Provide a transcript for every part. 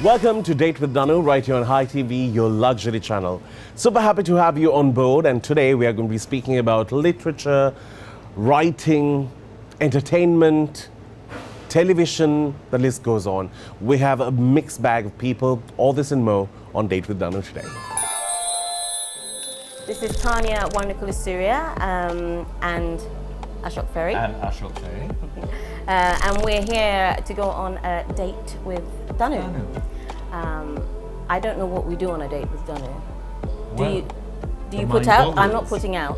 Welcome to Date with Danu right here on Hi TV, your luxury channel. Super happy to have you on board, and today we are going to be speaking about literature, writing, entertainment, television, the list goes on. We have a mixed bag of people, all this and more on Date with Danu today. This is Tanya Warnakulasuriya and Ashok Ferry. And Ashok Ferry. And we're here to go on a date with Danu. I don't know what we do on a date with Danu. Do you put out? I'm not putting out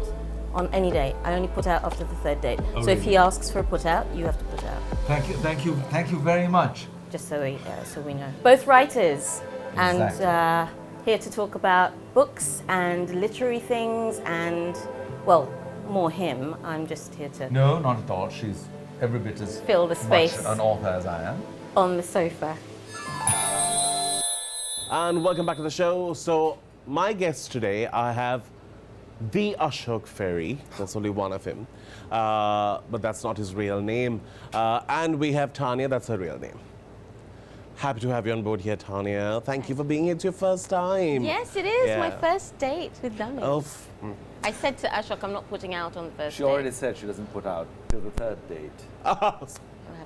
on any date. I only put out after the third date. Oh, so if he asks for a put out, you have to put out. Thank you very much. Just so we know. Both writers, Exactly. and here to talk about books and literary things and, well, more him. I'm just here to No, not at all. She's every bit as fill the space much an author as I am. on the sofa. And welcome back to the show. So my guest today, I have the Ashok Ferry. That's only one of him, but that's not his real name. And we have Tanya, that's her real name. Happy to have you on board here, Tanya. Thank you for being here. It's your first time. Yes, it is my Yeah. first date with Danu. Oh, I said to Ashok, I'm not putting out on the first She date. already said she doesn't put out till the third date.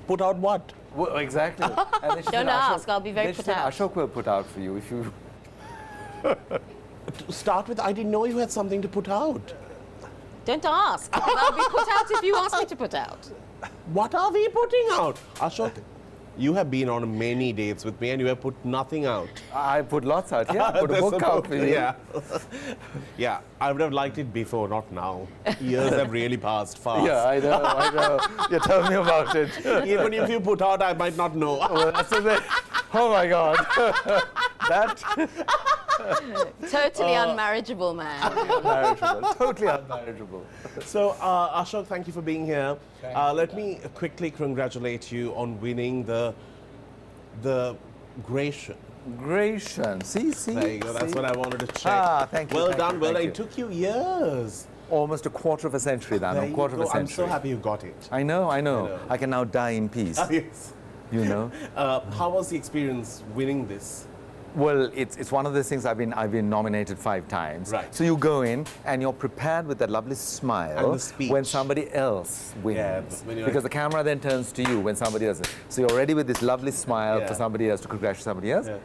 put out what? Well, exactly. And then she Don't said, ask, I'll be very then she put said, out. Ashok will put out for you if you. To start with, I didn't know you had something to put out. Don't ask. I'll be put out if you ask me to put out. What are we putting out? Ashok, you have been on many dates with me and you have put nothing out. I put lots out. Yeah, I put a There's book out for you. Yeah. Yeah, I would have liked it before, not now. Years have really passed fast. Yeah, I know. You tell me about it. Even if you put out, I might not know. Well, that's the thing. Oh my God. That. Totally unmarriageable man. Unmarriageable. Totally unmarriageable. So, Ashok, thank you for being here. Let me quickly congratulate you on winning the Gratian. Gratian. See. There you go. That's see? what I wanted to check. Ah, thank you. Well thank done. you, Well thank done. you. It took you years. Almost a quarter of a century, There Danu. you Quarter of a go. I'm century. so happy you got it. I know. I can now die in peace. Yes. You know. How was the experience winning this? Well, it's one of those things. I've been nominated 5 times. Right. So you go in and you're prepared with that lovely smile And the speech. when somebody else wins. Yeah, but when you're because the camera then turns to you when somebody does it. So you're ready with this lovely smile Yeah. for somebody else to congratulate somebody else. Yeah.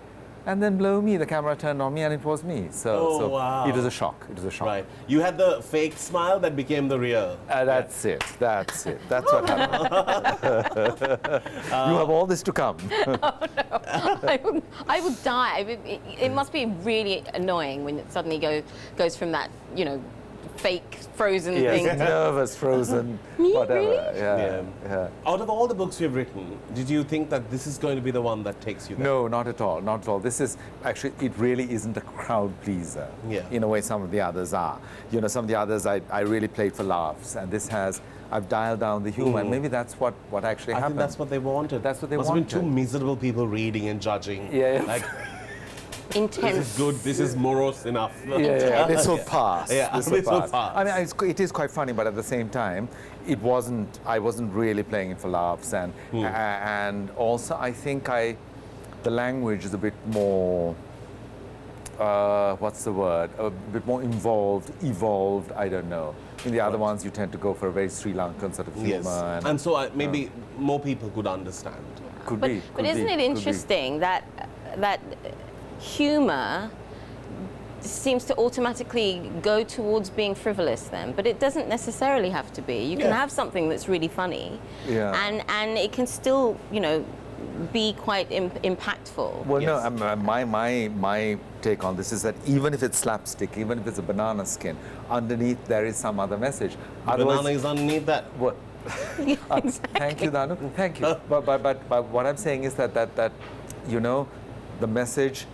And then blow me, the camera turned on me and it was me. So wow. it was a shock. It was a shock. Right. You had the fake smile that became the real. That's it. That's what happened. You have all this to come. I would die. It must be really annoying when it suddenly goes from that, fake frozen thing. Nervous, frozen, Me? whatever. Really? Yeah. Out of all the books you've written, did you think that this is going to be the one that takes you there? No, not at all. Not at all. This is actually, it really isn't a crowd pleaser. Yeah. In a way, some of the others are. Some of the others I really played for laughs, and this has, I've dialed down the humor, and maybe that's what actually I happened. think that's what they wanted. That's what they Must wanted. have been two miserable people reading and judging. Yeah. Like, Intense. this is good, this is morose enough. Yeah. This will pass. Yeah, This will pass. I mean, it is quite funny, but at the same time, I wasn't really playing it for laughs, and also I think the language is a bit more, what's the word? A bit more evolved, I don't know. In the other ones, you tend to go for a very Sri Lankan sort of humor. Yes. And so maybe more people could understand. Could But be. isn't it interesting that humor seems to automatically go towards being frivolous then, but it doesn't necessarily have to be. You can have something that's really funny, and it can still, be quite impactful. Well, Yes. no, my take on this is that even if it's slapstick, even if it's a banana skin, underneath there is some other message. Banana is underneath that. What? Thank you, Danu. Thank you. But what I'm saying is that the message,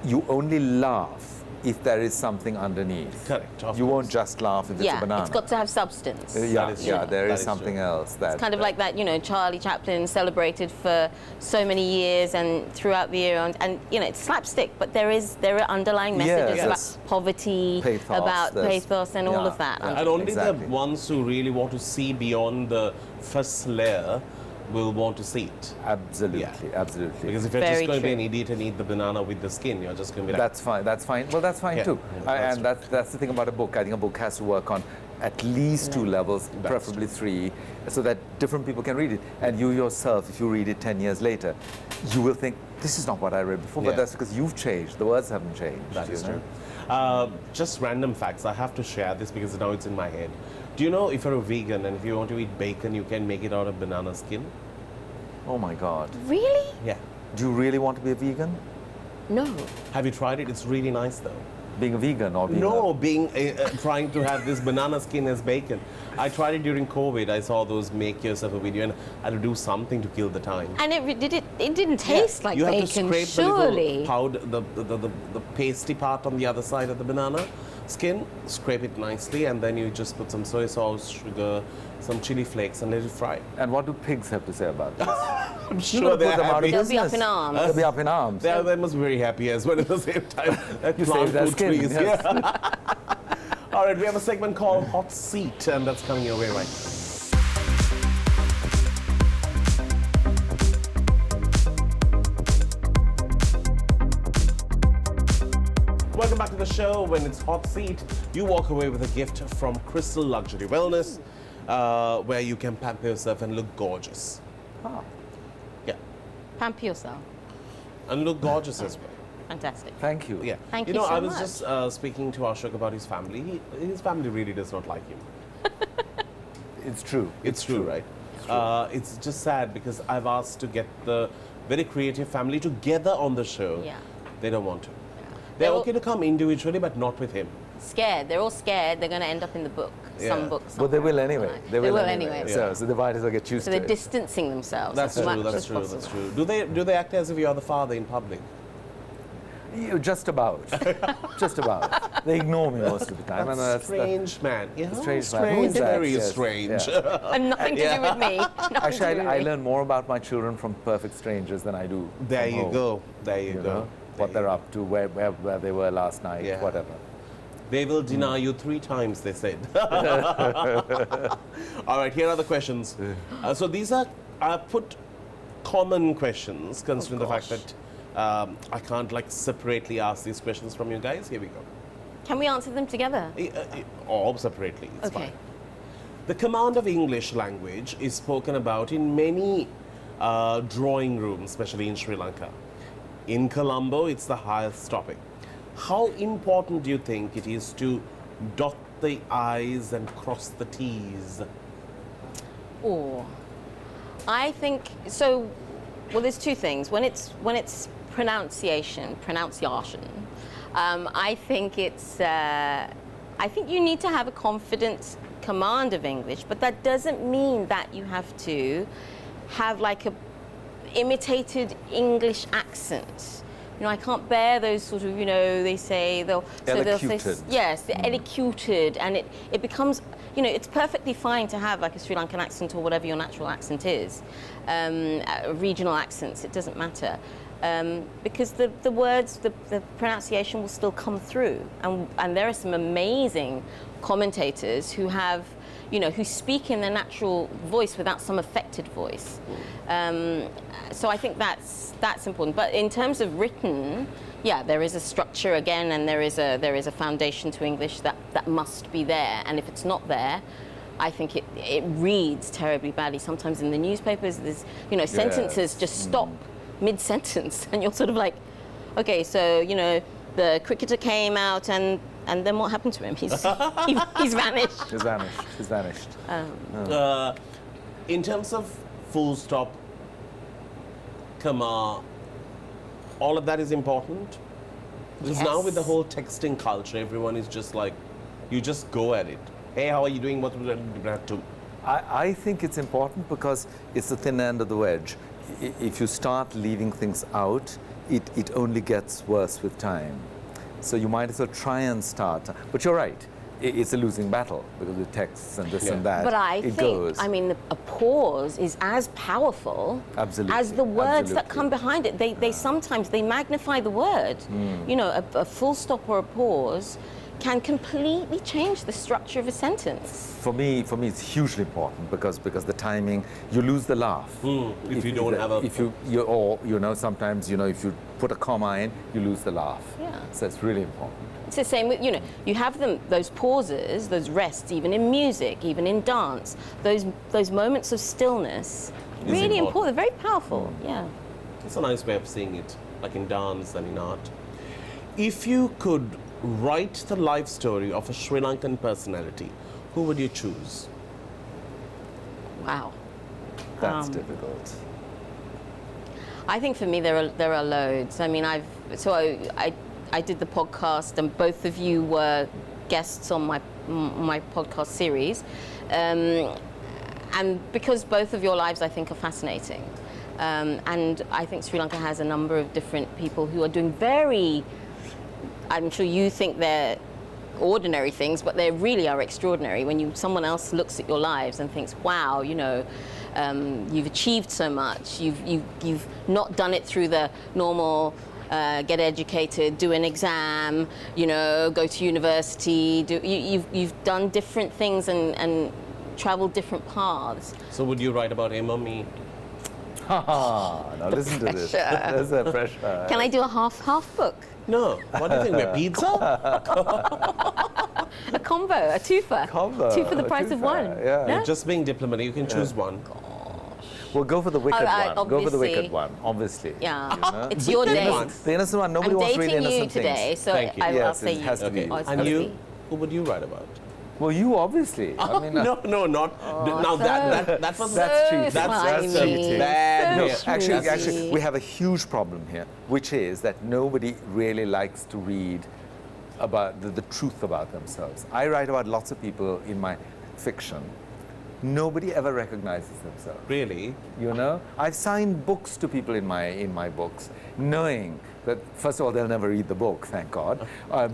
you only laugh if there is something underneath. Correct. of You course. won't just laugh if it's a banana. It's got to have substance. That is true. There That is is something true. else that. It's kind of like that, Charlie Chaplin celebrated for so many years and throughout the year, and it's slapstick, but there are underlying messages Yes. about poverty, Pathos, about there's- pathos, and all of that. And only Exactly. the ones who really want to see beyond the first layer will want to see it. Absolutely, Yeah. absolutely. Because if you're Very just going to be true. an idiot and eat the banana with the skin, you're just going to be like, That's fine. That's fine. Well, that's fine Yeah, too. yeah, And that's the thing about a book. I think a book has to work on at least 2 levels, preferably 3, so that different people can read it. And you yourself, if you read it 10 years later, you will think, this is not what I read before. Yeah. But that's because you've changed. The words haven't changed. that you is know? true. Just random facts. I have to share this because now it's in my head. Do you know if you're a vegan and if you want to eat bacon, you can make it out of banana skin? Oh my God. Really? Yeah. Do you really want to be a vegan? No. Have you tried it? It's really nice though. Being a vegan or being No, being trying to have this banana skin as bacon. I tried it during COVID. I saw those make yourself a video and I had to do something to kill the time. And it didn't taste like you have bacon, to scrape surely. the little powder, the pasty part on the other side of the banana skin, scrape it nicely, and then you just put some soy sauce, sugar, some chili flakes, and let it fry. And what do pigs have to say about this? I'm You're sure gonna they're put them out of happy. They'll be up business. in arms. They'll be up in arms. They must be very happy as well at the same time. You Plant saved their food skin, trees. yes. Yeah. All right, we have a segment called Hot Seat, and that's coming your way right. Welcome back to the show. When it's Hot Seat, you walk away with a gift from Crystal Luxury Wellness, where you can pamper yourself and look gorgeous. Ah, Yeah, Pamper yourself. and look gorgeous as well. Fantastic. thank you. Yeah. Thank you you know, so I was much. just speaking to Ashok about his family. His family really does not like him. It's true. It's true, right? It's just sad because I've asked to get the very creative family together on the show. Yeah. They don't want to. They're They're all- okay to come individually, but not with him. Scared. They're all scared. They're going to end up in the book. Yeah. Some book. But they will somewhere. anyway. They will anyway. So they might as well get used So to they're it. distancing themselves That's as true. much That's as true. possible. That's true. Do they act as if you're the father in public? Just about. Just about. They ignore me most of the time. and that's Strange man. Yeah, Strange man. Who is that? Very Yes, strange. yeah. And nothing to do with me. Nothing to Actually, do with I me. learn more about my children from perfect strangers than I do. There from you home, go. There you You go. know, what There they're you up to, where they were last night, Yeah. whatever. They will deny you 3 times, they said. All right, here are the questions. So these are, I put common questions, considering the fact gosh. that I can't like separately ask these questions from you guys. Here we go. Can we answer them together? Or separately, it's Okay. fine. The command of English language is spoken about in many drawing rooms, especially in Sri Lanka. In Colombo, it's the highest topic. How important do you think it is to dot the I's and cross the T's? Or I think so. Well, there's 2 things. When it's pronunciation, I think it's. I think you need to have a confident command of English, but that doesn't mean that you have to have like a imitated English accent. You know, I can't bear those sort of, you know, they say they'll say, Elocuted. yes, they're elocuted, and it becomes, you know, it's perfectly fine to have like a Sri Lankan accent or whatever your natural accent is, regional accents, it doesn't matter. Because the words, the pronunciation will still come through. And there are some amazing commentators who have, you know, who speak in their natural voice without some affected voice. So I think that's important. But in terms of written, yeah, there is a structure again, and there is a foundation to English that must be there. And if it's not there, I think it reads terribly badly. Sometimes in the newspapers, there's, you know, sentences just stop mid-sentence, and you're sort of like, okay, so, you know, the cricketer came out, and then what happened to him? He's vanished. He's vanished. He's vanished. In terms of full stop, comma, all of that is important? Because now with the whole texting culture, everyone is just like, you just go at it. Hey, how are you doing? What would I have to? I think it's important because it's the thin end of the wedge. If you start leaving things out, it only gets worse with time. So you might as well try and start. But you're right, it's a losing battle because with texts and this and that, But I it think, goes. I mean, a pause is as powerful Absolutely, as the words that absolutely. come behind it. They sometimes they magnify the word. You know, a full stop or a pause, can completely change the structure of a sentence. For me, it's hugely important because the timing, you lose the laugh. If you don't have a... or sometimes, if you put a comma in, you lose the laugh. Yeah. So it's really important. It's the same with, you have those pauses, those rests, even in music, even in dance, those moments of stillness, really important, very powerful, yeah. It's a nice way of seeing it, like in dance and in art. If you could write the life story of a Sri Lankan personality, who would you choose? Wow. That's difficult. I think for me there are loads. I mean, I did the podcast, and both of you were guests on my podcast series, and because both of your lives I think are fascinating, and I think Sri Lanka has a number of different people who are doing very, I'm sure you think they're ordinary things, but they really are extraordinary when someone else looks at your lives and thinks, wow, you've achieved so much. You've not done it through the normal get educated, do an exam, go to university. You've done different things and traveled different paths. So would you write about him or me? Now listen to this. There's a pressure. Can I do a half book? No. What do you think? We're pizza? A combo, a twofer. Two for the price of one. Yeah. No? Just being diplomatic, you can choose one. Well, go for the wicked one. Go for the obviously. wicked one, obviously. Yeah, it's your Wicked day. one. The innocent one, nobody I'm wants really dating you innocent today, things. so Thank you. I'll Yes, say it you. has to be you. Oh, it's And gotta you? be. Who would you write about? Well, you obviously. I mean, No, not. Now that was That's cheating. That's slimy. cheating. Bad. No, way. actually, we have a huge problem here, which is that nobody really likes to read about the truth about themselves. I write about lots of people in my fiction. Nobody ever recognizes themselves. Really? I've signed books to people in my books, knowing that first of all they'll never read the book, thank God.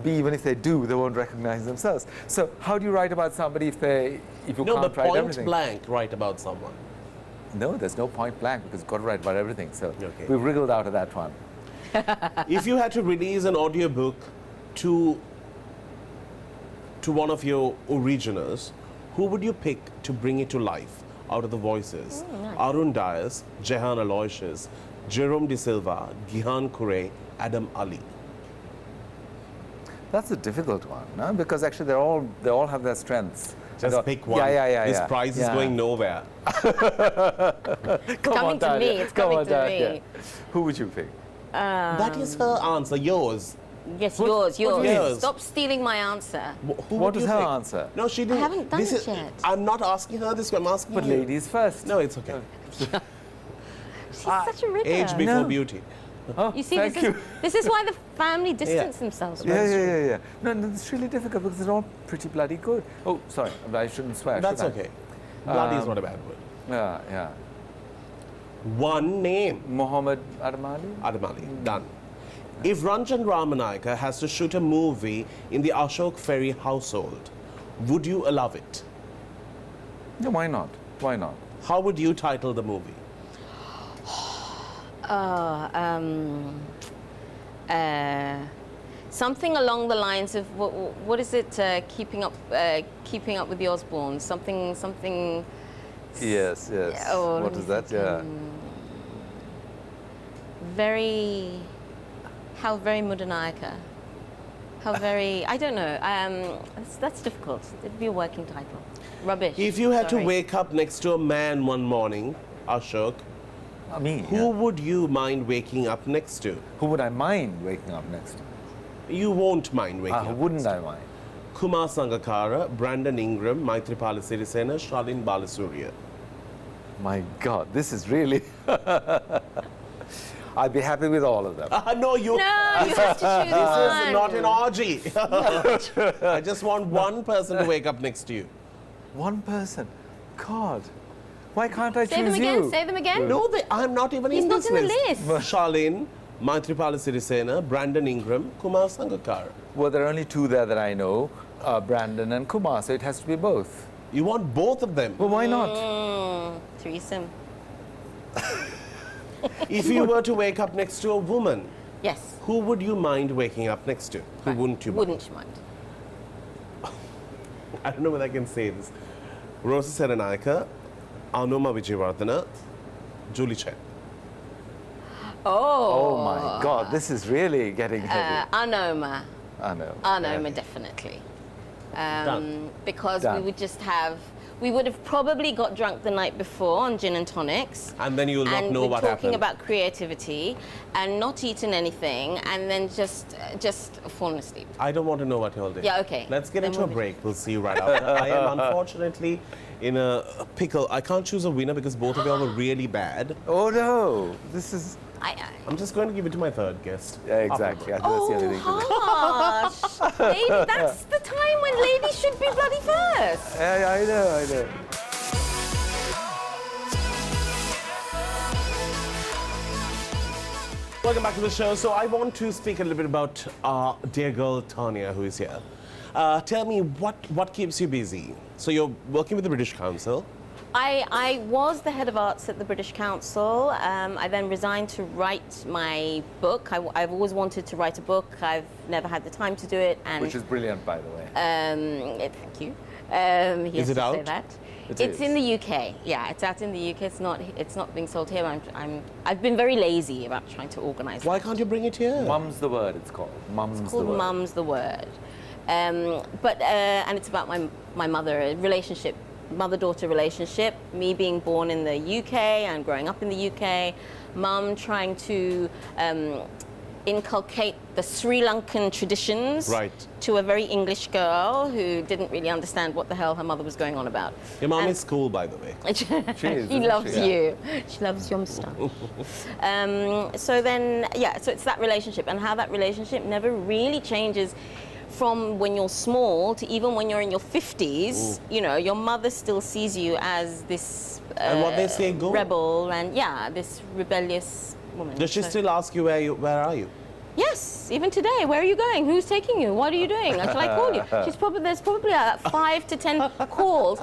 B, even if they do, they won't recognize themselves. So how do you write about somebody if you No, can't but write point everything? blank write about someone. No, there's no point blank because you've got to write about everything. So Okay. we've wriggled out of that one. If you had to release an audiobook to one of your originals, who would you pick to bring it to life out of the voices? Nice. Arun Dias, Jehan Aloysius, Jerome De Silva, Gihan Kure, Adam Ali. That's a difficult one, no? Because actually they all have their strengths. Just pick one. Yeah. This prize is going nowhere. Coming to me. It's coming to me. Who would you pick? That is her answer, yours. Yes, What- yours. yours? Stop stealing my answer. Who What would is you her pick? answer? No, she didn't. haven't done This it is- yet. I'm not asking her this, I'm asking But you. ladies first. No, it's okay. She's such a ripper. Age before No. beauty. Oh, You see, thank you. this is why the family distance themselves from us. Yeah. No, it's really difficult because they're all pretty bloody good. Oh, sorry, I shouldn't swear. That's should I? okay. Bloody is not a bad word. Yeah. One name. Mohammed Adamali? Adamali. Done. If Ranjan Ramanayaka has to shoot a movie in the Ashok Ferry household, would you allow it? Yeah, why not? Why not? How would you title the movie? Something along the lines of what is it? Keeping up with the Osbournes. Something. Yes. Oh, What let is me that? think. Yeah. How very Mudanayaka. How very. I don't know. That's difficult. It'd be a working title. Rubbish. If you had Sorry. to wake up next to a man one morning, Ashok, Me. who would you mind waking up next to? Who would I mind waking up next to? You won't mind waking Who up. wouldn't I mind? Kumar Sangakkara, Brandon Ingram, Maithripala Sirisena, Shalin Balasuriya. My God, this is really. I'd be happy with all of them. No, you. No, you have to choose This one. is not an orgy. I just want one person to wake up next to you. One person. God. Why can't I Say choose them again. you? Say them again. No, I'm not even He's in not this in the list. list. Shalin, Maithripala Sirisena, Brandon Ingram, Kumar Sangakkara. Well, there are only two there that I know, Brandon and Kumar, so it has to be both. You want both of them. Well, why not? Threesome. If you were to wake up next to a woman, Yes. who would you mind waking up next to? Who wouldn't you mind? Wouldn't you mind? I don't know whether I can say this. Rosa Serenayaka, Anuma Vijayawardena, Julie Chen. Oh my God, this is really getting heavy. Anoma. Anoma, definitely. Done. Because Done. we would have probably got drunk the night before on gin and tonics. And then you will not know we're what talking happened. about creativity and not eaten anything and then just fallen asleep. I don't want to know what you all did. Yeah, okay. Let's get Then into a we'll- break. We'll see you right after. I am unfortunately in a pickle. I can't choose a winner because both of you all were really bad. Oh no, this is. I'm just going to give it to my third guest. Yeah, exactly. I think that's the only thing to do. Harsh. Lady, that's the time when ladies should be bloody first. Yeah, I know. Welcome back to the show. So I want to speak a little bit about our dear girl Tanya, who is here. Tell me what keeps you busy. So you're working with the British Council. I was the head of arts at the British Council. I then resigned to write my book. I've always wanted to write a book. I've never had the time to do it. And Which is brilliant, by the way. thank you. He Is has it to out? Say that. It It's is. in the UK. Yeah, it's out in the UK. It's not being sold here. I've been very lazy about trying to organise. Why can't you bring it here? Mum's the word. It's called. Mum's It's the called word. Mum's the Word. And it's about my mother, a relationship, mother-daughter relationship. Me being born in the UK and growing up in the UK. Mum trying to inculcate the Sri Lankan traditions Right. to a very English girl who didn't really understand what the hell her mother was going on about. Your mom And- is cool, by the way. She is, He isn't loves she? you. She loves your stuff. So it's that relationship and how that relationship never really changes from when you're small to even when you're in your 50s. You know, your mother still sees you as this And what they say go. rebel and this rebellious woman. Does she So- still ask you where are you? Yes, even today. Where are you going? Who's taking you? What are you doing? Until I call you. There's probably 5 to 10 calls.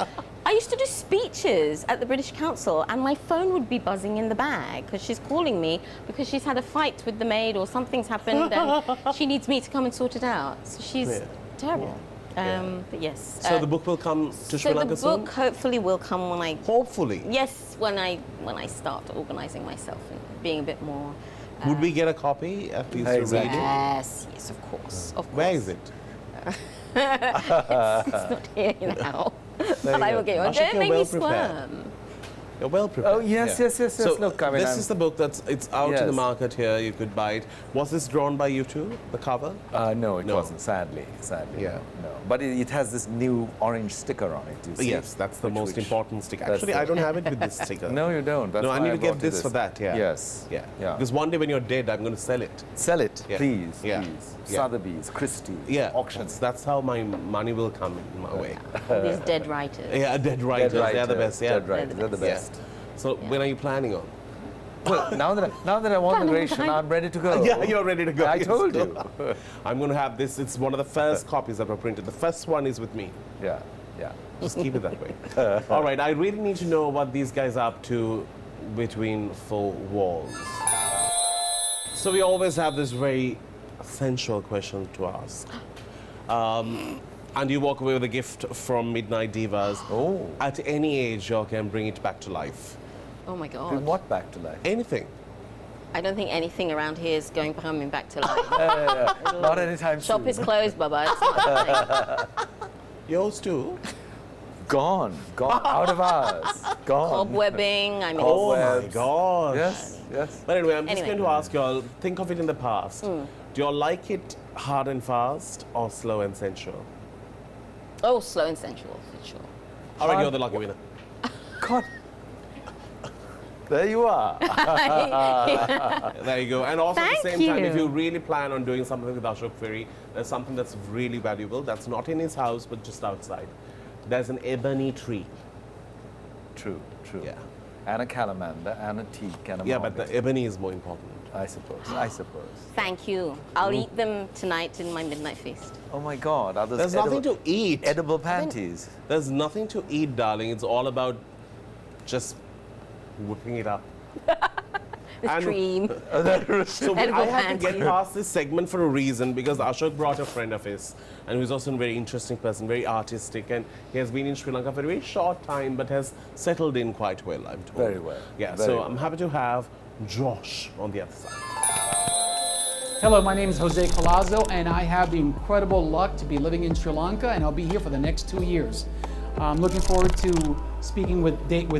I used to do speeches at the British Council and my phone would be buzzing in the bag because she's calling me because she's had a fight with the maid or something's happened and she needs me to come and sort it out. So she's Yeah. terrible. But yes. So the book will come to Sri so Lanka the soon? book hopefully will come when I Hopefully. yes when I start organising myself and being a bit more. Would we get a copy at least Exactly. to read it? Yes, of course, of course. Where is it? It's not here now. But I will get you. Ashok, Don't you're make well me prepared. squirm. You're well prepared. Oh yes. So Look, I mean, this is the book it's out to the Yes. market here. You could buy it. Was this drawn by you too? The cover? No, it No. wasn't. Sadly. Yeah. No. But it has this new orange sticker on it. You see? Yes, that's the most important sticker. that's Actually, the- I don't have it with this sticker. No, you don't. That's No, I why need to get brought you this for that. Yeah. Yes. Yeah. Yeah. Because one day when you're dead, I'm going to sell it. Sell it, Yeah. please. Yeah. Please. Yeah. Sotheby's, Christie's, Yeah. auctions. That's how my money will come in my way. All these dead writers. Yeah, dead writers. They're the best. Yeah. Dead writers. They're the Yeah. best. So when are you planning on? Well, now that I won the ration, I'm ready to go. Yeah, you're ready to go. I Yes, told go. you. I'm going to have this. It's one of the first copies that were printed. The first one is with me. Yeah. Just keep it that way. All right, I really need to know what these guys are up to between four walls. So we always have this very sensual question to ask. And you walk away with a gift from Midnight Divas. Oh. At any age, you can bring it back to life. Oh my Bring God. what back to life? Anything. I don't think anything around here is coming back to life. Not anytime Shop soon. is closed, Baba. It's not happening. Yours too. Gone out of ours. Gone. Cobwebbing. I mean, Oh my Cobwebs. gosh. Yes. But anyway, I'm just Anyway. going to ask you all, think of it in the past. Do you all like it hard and fast or slow and sensual? oh, slow and sensual for sure. All right, Hard- you're the lucky winner. God. There you are. There you go. And also at Thank the same time, if you. you really plan on doing something with Ashok Ferry, there's something that's really valuable. That's not in his house, but just outside. There's an ebony tree. True. Yeah. And a calamander, and a teak, and a Yeah, but mahogany. the ebony is more important. I suppose. Thank you. I'll eat them tonight in my midnight feast. Oh my God. Are those There's nothing to eat. edible panties? There's nothing to eat, darling. It's all about just whipping it up. This cream. So I Edible had to get panty. past this segment for a reason because Ashok brought a friend of his and who's also a very interesting person, very artistic, and he has been in Sri Lanka for a very short time but has settled in quite well, I'm told. Very well. Yeah, Very so well. I'm happy to have Josh on the other side. Hello, my name is Jose Collazo, and I have the incredible luck to be living in Sri Lanka, and I'll be here for the next 2 years. I'm looking forward to speaking with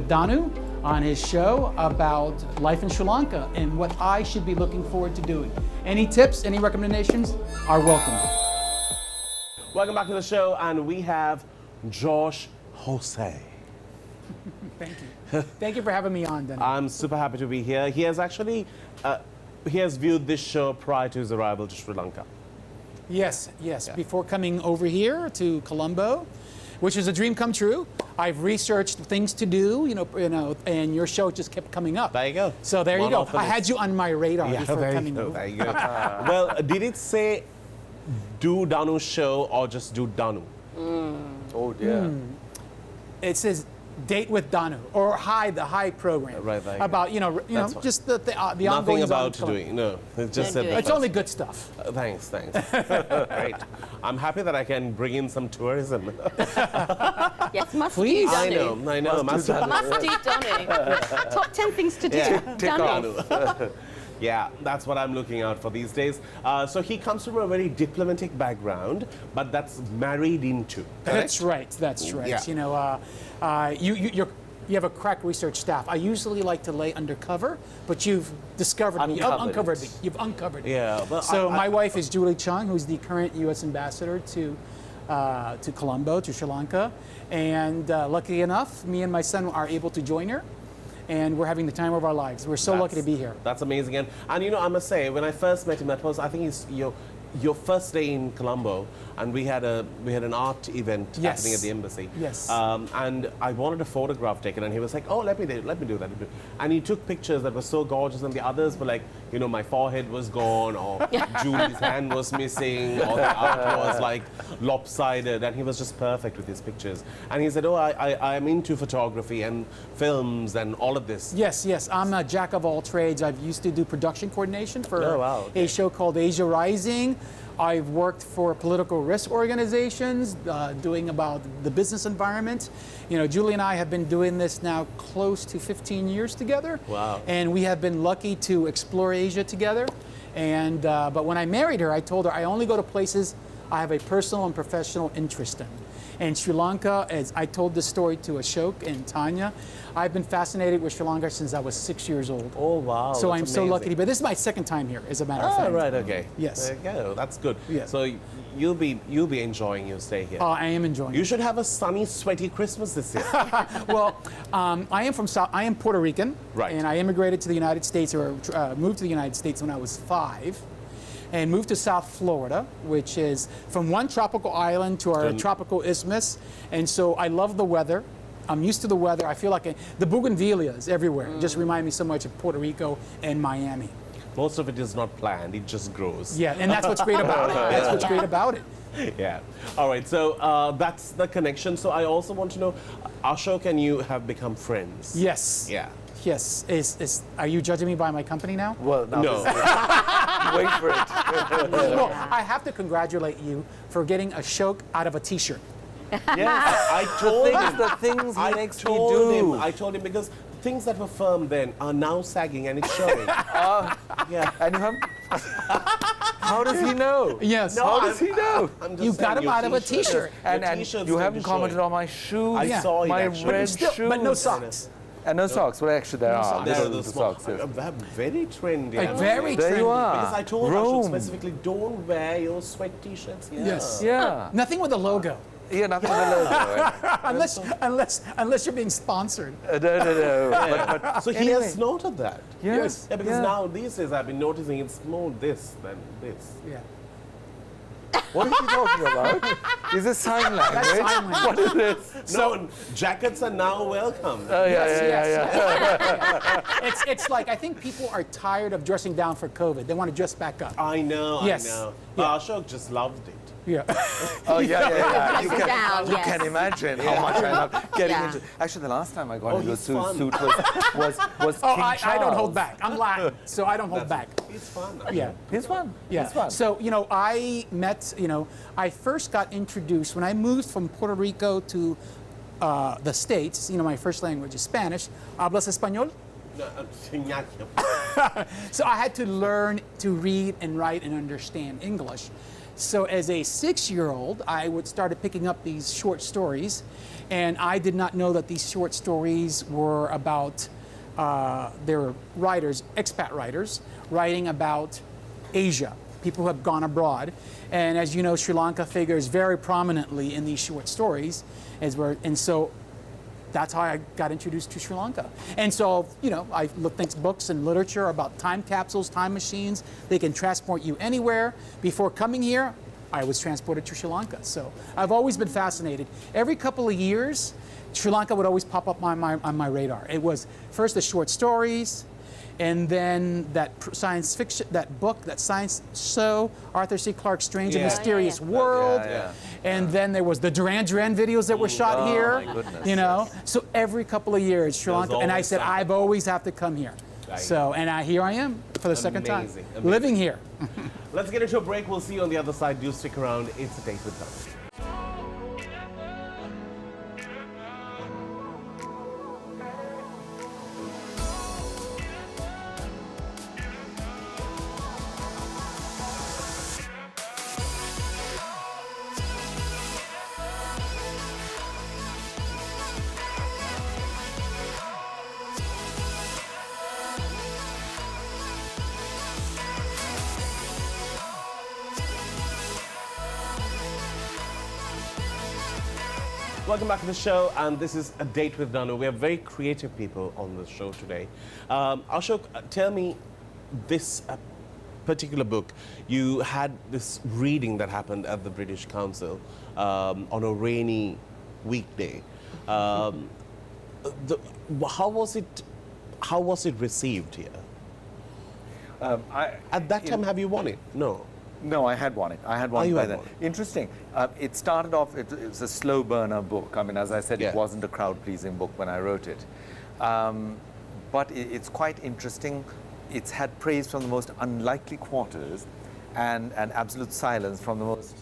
Danu on his show about life in Sri Lanka and what I should be looking forward to doing. Any tips, any recommendations are welcome. Welcome back to the show, and we have Josh Jose. Thank you. Thank you for having me on, Danu. I'm super happy to be here. He has actually, he has viewed this show prior to his arrival to Sri Lanka. Yes. Before coming over here to Colombo, which is a dream come true, I've researched things to do, and your show just kept coming up. There you go. So there you One go. off the I had list. you on my radar Yeah, before there you coming go. over. There you go. Well, did it say do Danu's show or just do Danu? Oh dear. It says date with Danu or the Hi program. Right, there you go. About That's fine. just the Nothing ongoing about doing. No, it just said. Don't do the it. It's first. only good stuff. Thanks. Great. I'm happy that I can bring in some tourism. Yes, must Please. do I Danu. know. Must do Must do Danu. Top 10 things to do. Yeah. Danu. Yeah, that's what I'm looking out for these days. So he comes from a very diplomatic background, but that's married into. That's right. That's right. Yeah. You have a crack research staff. I usually like to lay undercover, but you've discovered me. Uncovered it. You've uncovered me. Yeah. Well, So my wife is Julie Chung, who's the current U.S. ambassador to Colombo, to Sri Lanka, and lucky enough, me and my son are able to join her, and we're having the time of our lives. We're so lucky to be here. That's amazing. And I must say, when I first met him, that was, I think, it's your first day in Colombo, and we had an art event Yes. happening at the embassy. Yes. And I wanted a photograph taken, and he was like, "Oh, let me do that." And he took pictures that were so gorgeous, and the others were like, my forehead was gone, or Julie's hand was missing, or the art was like lopsided, and he was just perfect with his pictures. And he said, "Oh, I'm into photography and films and all of this." Yes. I'm a jack of all trades. I've used to do production coordination for Oh, wow, okay. a show called Asia Rising. I've worked for political risk organizations, doing about the business environment. Julie and I have been doing this now close to 15 years together. Wow. And we have been lucky to explore Asia together. And but when I married her, I told her I only go to places I have a personal and professional interest in. And Sri Lanka, as I told this story to Ashok and Tanya, I've been fascinated with Sri Lanka since I was 6 years old. Oh wow! So that's I'm so amazing. lucky to be. This is my second time here, as a matter of Oh, fact. right, okay. Yes. There you go. That's good. Yeah. So you'll be enjoying your stay here. I am enjoying You it. should have a sunny, sweaty Christmas this year. Well, I am Puerto Rican, Right. and I immigrated to the United States, or moved to the United States when I was 5, and moved to South Florida, which is from one tropical island to our tropical isthmus, and so I love the weather. I'm used to the weather. I feel like the bougainvilleas everywhere just remind me so much of Puerto Rico and Miami. Most of it is not planned; it just grows. Yeah, and that's what's great about it. That's what's great about it. Yeah. All right. So that's the connection. So I also want to know, Ashok and you have become friends. Yes. Yeah. Yes. Are you judging me by my company now? Well, now No. wait for it. Well, I have to congratulate you for getting Ashok out of a T-shirt. Yes. I told him. The things he I makes me told do. him. I told him because things that were firm then are now sagging, and it's showing. Yeah. And you have. How does he know? Yes. No, How does he know? I'm just You saying, got him your out of a t-shirt- T-shirt. And your t-shirt's you going haven't to show commented it. on my shoes. I saw it my actually. red Still, shoes. but no socks. And no socks. Well, actually, there are. socks. They're Little the small, socks. Yes. they're very trendy. Like I very must say. There you trendy. are. Because I told Ashok Rome. specifically, don't wear your sweat t-shirts here. Yes. Yeah. Nothing with a logo, Yeah. Nothing with the logo. unless you're being sponsored. No. But So he has noted that. yes. Yeah, because now these days I've been noticing it's more this than this. Yeah. What is he talking about? Is this sign language? That's sign language. What is this? No, jackets are now welcome. Yes. It's like I think people are tired of dressing down for COVID. They want to dress back up. I know, Yes. I know. Yeah. Ashok just loved it. Yeah. Oh yeah. Dress it down, You yes. can imagine how much I love getting Yeah. into. Actually, the last time I got into a he's fun. suit was Oh, King I don't hold Charles. back. I'm Latin, so I don't hold back. It's fun. Yeah. He's fun. Yeah. He's fun. So, I met, I first got introduced when I moved from Puerto Rico to the States. My first language is Spanish. ¿Hablas español? So I had to learn to read and write and understand English. So as a 6-year-old, I started picking up these short stories, and I did not know that these short stories were about, they were writers, expat writers, writing about Asia, people who have gone abroad. And as you know, Sri Lanka figures very prominently in these short stories, and so that's how I got introduced to Sri Lanka. And so, I looked at books and literature about time capsules, time machines. They can transport you anywhere. Before coming here, I was transported to Sri Lanka. So I've always been fascinated. Every couple of years, Sri Lanka would always pop up on my radar. It was first the short stories, and then that science fiction, that book, that science show, Arthur C. Clarke's Strange and Yeah. Mysterious Yeah. World. Yeah. And then there was the Duran Duran videos that were shot here. my goodness, So every couple of years, Sri There's Lanka, and I always said, something. I've always have to come here. Right. So, and here I am for the second time, Amazing, amazing. living here. Let's get into a break. We'll see you on the other side. Do stick around. It's a date with Danu. Welcome back to the show, and this is a date with Danu. We have very creative people on the show today. Ashok, tell me, this particular book, you had this reading that happened at the British Council on a rainy weekday. How was it received here? At that time, have you won it? No. No, I had won it. I had won you it by had then. won it. Interesting. It started off, it was a slow burner book. I mean, as I said, Yeah. it wasn't a crowd-pleasing book when I wrote it. But it's quite interesting. It's had praise from the most unlikely quarters and absolute silence from the most...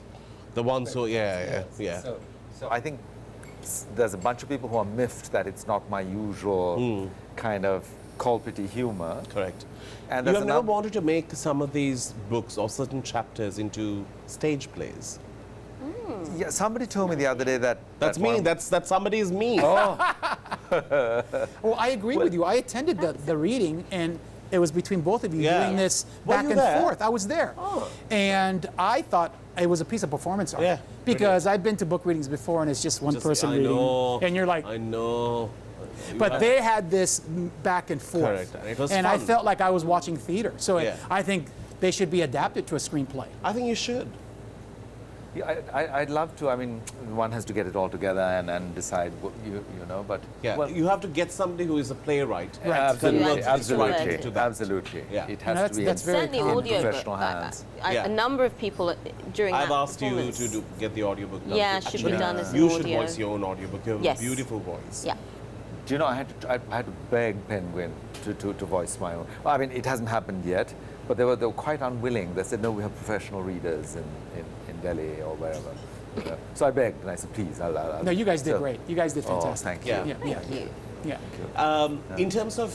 The ones who, yeah. So I think there's a bunch of people who are miffed that it's not my usual kind of colpity humor. Correct. And You there's have never another- wanted to make some of these books or certain chapters into stage plays? Yeah, somebody told me the other day that... That's that one me. of- That somebody's me. Well, I agree with you. I attended the reading, and it was between both of you Yeah. doing this Were back you and there? forth. I was there. Oh. And I thought it was a piece of performance art. Yeah, Because I've been to book readings before, and it's just one person I reading. know. And you're like, I know. but they had this back and forth. Correct, and it was I fun. felt like I was watching theater. So Yeah. I think they should be adapted to a screenplay. I think you should. Yeah, I'd love to. I mean, one has to get it all together and decide, what you know, but... Yeah. Well, You have to get somebody who is a playwright. Right. absolutely, You have to write absolutely, into that. absolutely. Yeah. It No, has to be that's very Certainly common. audio, professional but hands. Yeah. a number of people during I've that asked you performance- to get the audiobook done. Yeah, it should be done as an You should audio. voice your own audiobook. You have Yes. a beautiful voice. Yeah. Do you know, I had to beg Penguin to voice my own. Well, I mean, it hasn't happened yet, but they were quite unwilling. They said, no, we have professional readers in Delhi or wherever. So I begged, and I said, please, I'll No, you guys did so- great. You guys did Oh, fantastic. thank you. Yeah. Yeah, Thank you. yeah. In terms of,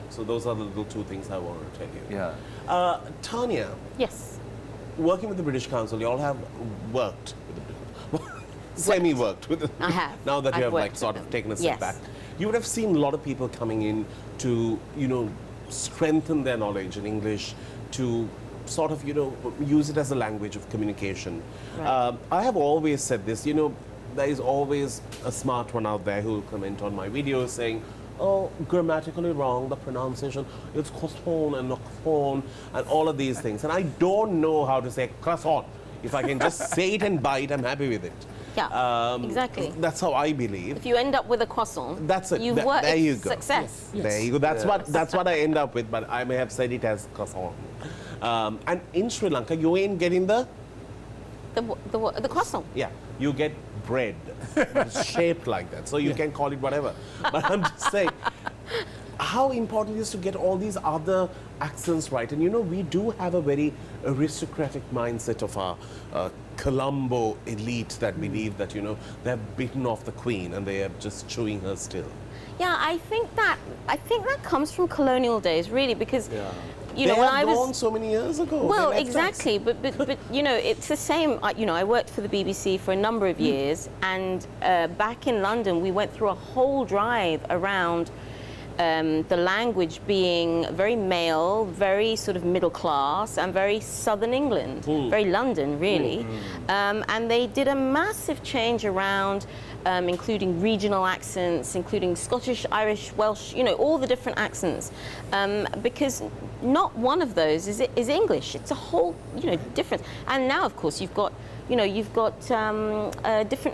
so those are the little two things I wanted to tell you. Yeah. Tanya, Yes. working with the British Council, you all have worked with the British semi-worked with the, I have. now that you I've have like worked sort with of them. taken a step Yes. back. You would have seen a lot of people coming in to, strengthen their knowledge in English, to sort of, use it as a language of communication. Right. I have always said this, there is always a smart one out there who will comment on my videos saying, oh, grammatically wrong, the pronunciation, it's croissant and not croissant, and all of these things. And I don't know how to say croissant. If I can just say it and bite, I'm happy with it. Yeah, exactly. That's how I believe. If you end up with a croissant, That's it. you've There worked you go. success. Yes. There you go. That's what I end up with, but I may have said it as croissant. And in Sri Lanka, you ain't getting the The croissant. Yeah, you get bread. It's shaped like that, so you can call it whatever. But I'm just saying, how important it is to get all these other accents right. And you know, we do have a very aristocratic mindset of our Colombo elite that believe that, you know, they've bitten off the queen and they are just chewing her still. Yeah, I think that comes from colonial days, really, because you know, they when have I was gone so many years ago. well, They left exactly, us. but you know, it's the same. You know, I worked for the BBC for a number of years, and back in London, we went through a whole drive around the language being very male, very sort of middle class, and very southern England, very London, really. And they did a massive change around, including regional accents, including Scottish, Irish, Welsh, you know, all the different accents, because not one of those is English. It's a whole, you know, different. And now, of course, you've got different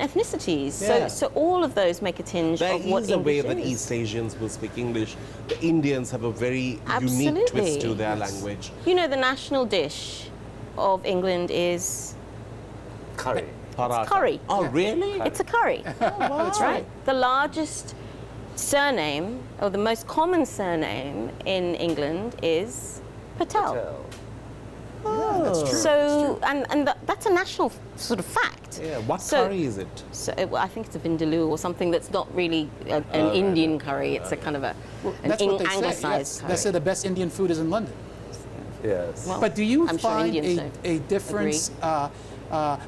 ethnicities. Yeah. So all of those make a tinge There of what is a way English that is. East Asians will speak English. The Indians have a very unique twist to their language. You know, the national dish of England is Curry. Paratha. curry. Oh, really? It's a curry. That's right. The largest surname, or the most common surname in England is Patel. Oh, that's true. So, that's a national sort of fact. Yeah, what So- curry is it? So I think it's a vindaloo or something that's not really an Indian curry. It's a kind of an That's what they say. anglicized Yes. curry. They say the best Indian food is in London. Yes. Well, But do you I'm sure find Indians a difference?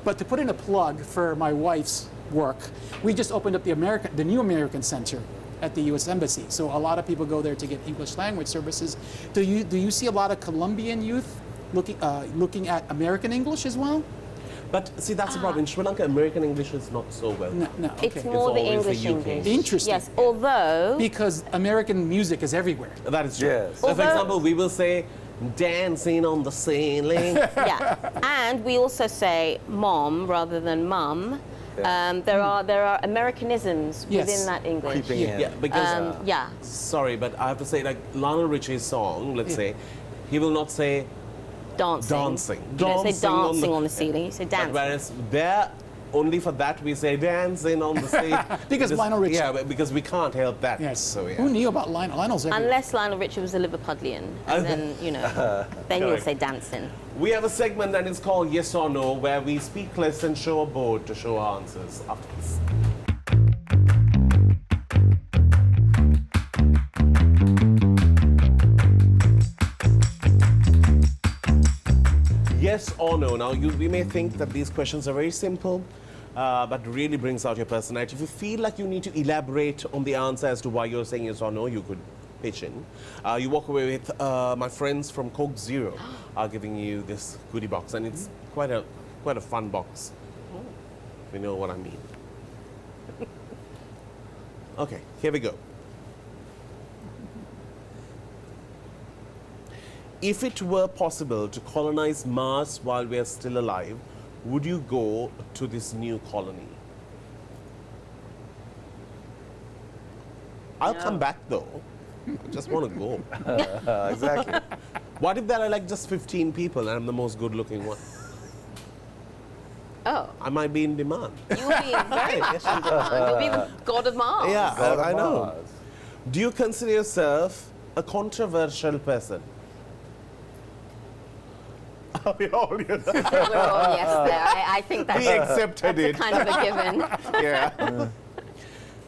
But to put in a plug for my wife's work, we just opened up the new American Center at the U.S. Embassy. So a lot of people go there to get English language services. Do you see a lot of Colombian youth looking at American English as well? But see, that's the problem. In Sri Lanka, American English is not so well. No. Okay. It's more the always the English UK. English. Interesting. Yes, although Because American music is everywhere. That is true. Yes. So, for Although- example, we will say, dancing on the ceiling. yeah, and we also say mom rather than mum. There are Americanisms Yes. within that English. Creeping in. Yeah, because, Yeah, sorry, but I have to say, like, Lionel Richie's song, let's say, he will not say dancing. dancing. You don't say Dancing dancing on the ceiling. You say But dancing. whereas there, only for that we say dancing on the stage. Because Lionel Richie. Yeah, but because we can't help that. Yes. So, yeah. Who knew about Lionel? Lionel's everywhere. Unless Lionel Richie was a Liverpudlian, and then you know, then you'll Correct. say dancing. We have a segment that is called Yes or No, where we speak less and show a board to show our answers after this. Yes or no. Now, we may think that these questions are very simple, but really brings out your personality. If you feel like you need to elaborate on the answer as to why you're saying yes or no, you could pitch in. You walk away with my friends from Coke Zero are giving you this goodie box, and it's quite a fun box. You know what I mean. Okay, here we go. If it were possible to colonize Mars while we are still alive, would you go to this new colony? I'll come back though. I just want to go. Exactly. What if there are like just 15 people and I'm the most good looking one? Oh, I might be in demand. you'll be very much in demand. You'll be the god of Mars. Yeah, God of I know. Mars. Do you consider yourself a controversial person? We all knew that. We're all yes there. I think that's, We accepted that's a it. kind of a given. Yeah.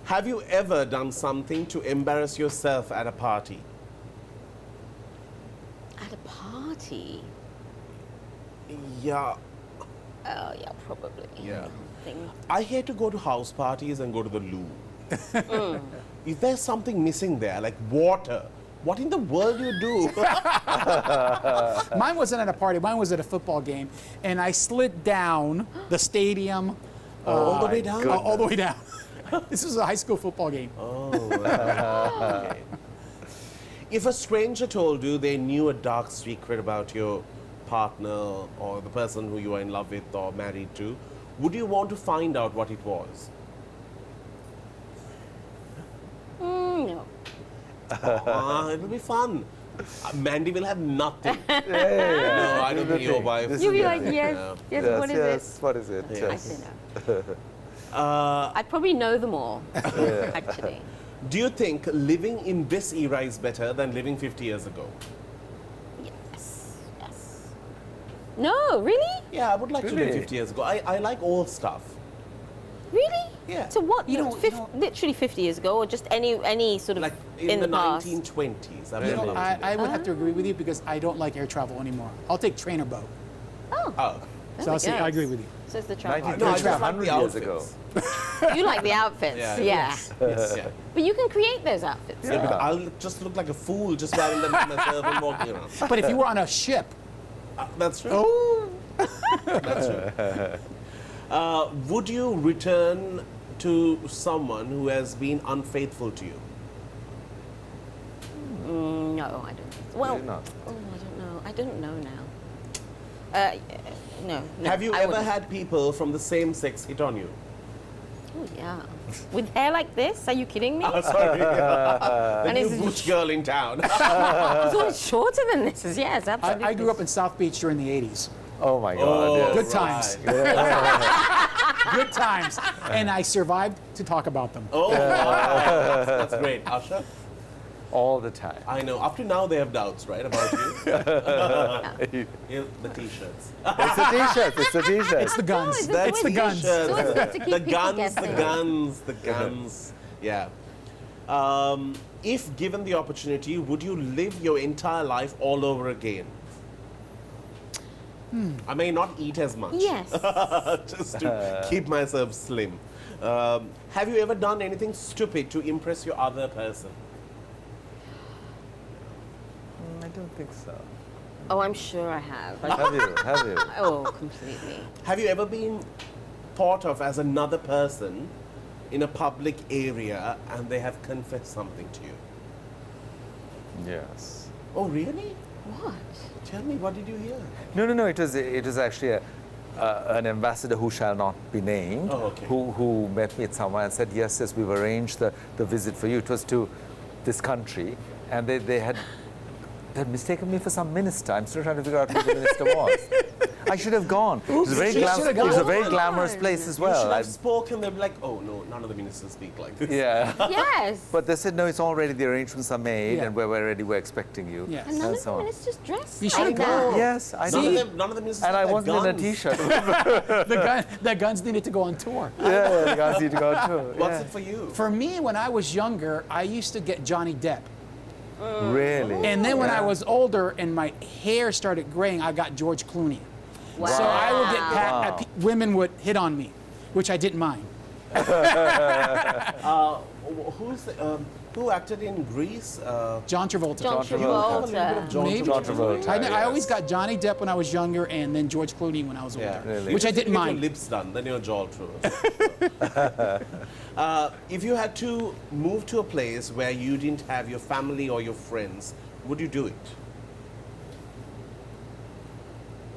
Have you ever done something to embarrass yourself at a party? At a party? Yeah. Oh, yeah, probably. Yeah. Thing. I hate to go to house parties and go to the loo. If there's something missing there, like water, what in the world do you do? Mine wasn't at a party. Mine was at a football game, and I slid down the stadium. All the way down? All the way down. This was a high school football game. Okay. If a stranger told you they knew a dark secret about your partner or the person who you are in love with or married to, would you want to find out what it was? No. It'll be fun. Mandy will have nothing. No, I don't think your wife. This You'll is be the like, thing. yes, yes, Yes, what is yes, what is it? it? Yes. I don't know. I'd probably know them all, actually. Do you think living in this era is better than living 50 years ago? Yes, yes. No, really? Yeah, I would like to live Really? 50 years ago. I like old stuff. Really? Yeah. So what? You know, Literally 50 years ago, or just any sort of Like in the past? 1920s. I would You know, love to live. I would have to agree with you because I don't like air travel anymore. I'll take train or boat. Oh, Oh. So I'll say I agree with you. So it's the travel. No, I just like 100 the years ago. outfits. You like the outfits, Yeah. yeah. Yes. Yeah. But you can create those outfits. Yeah, but I'll just look like a fool just wearing them to myself and walking around. But if you were on a ship, That's true. oh, That's true. Would you return to someone who has been unfaithful to you? No, I don't. Well, Really not. oh, I don't know. I don't know now. No. Have you I ever wouldn't. had people from the same sex hit on you? Oh, yeah. With hair like this? Are you kidding me? Oh, sorry. The And new it's- butch girl in town. It's always shorter than this. Yes, absolutely. I grew up in South Beach during the 80s. Oh my God. Oh, yes. Good times. right. Good times. And I survived to talk about them. Oh, wow. That's great. Asha? All the time. I know. Up to now, they have doubts, right, about you? Yeah, the T-shirts. It's the t-shirt. It's the t-shirt. It's the guns. it's It's the guns. It's always good to keep The people guns, guessing. the guns. Yeah. If given the opportunity, would you live your entire life all over again? I may not eat as much. Yes. Just to keep myself slim. Have you ever done anything stupid to impress your other person? I don't think so. Oh, I'm sure I have. Have you? Have you? Oh, completely. Have you ever been thought of as another person in a public area and they have confessed something to you? Yes. Oh, really? What? Tell me, what did you hear? No. It was actually an ambassador who shall not be named, Oh, okay. who met me at somewhere and said, yes, we've arranged the visit for you. It was to this country, and they had mistaken me for some minister. I'm still trying to figure out who the minister was. I should have gone. It was a very, You should have gone. it was a very glamorous place as You should well. have spoken. They'd be like, oh, no, none of the ministers speak like this. Yeah. Yes. But they said, no, it's already, the arrangements are made, Yeah. and we're ready, we're expecting you. Yes. and none And of so the on. ministers dressed You should like have gone. that. Yes, I None did. of them, none of the ministers And I had wasn't in a guns. t-shirt. The guns needed to go on tour. Yeah, the guys need to go too. What's Yeah. it for you? For me, when I was younger, I used to get Johnny Depp. Really? And then when I Yeah. was older and my hair started graying, I got George Clooney. Wow. So I would get Wow. women would hit on me, which I didn't mind. Who acted in Greece? John Travolta. John Travolta. A little bit of Travolta. John Maybe. John Travolta. Travolta. I always got Johnny Depp when I was younger, and then George Clooney when I was older, Yeah, Really? which I didn't Get your mind. lips done, then your jaw true. If you had to move to a place where you didn't have your family or your friends, would you do it?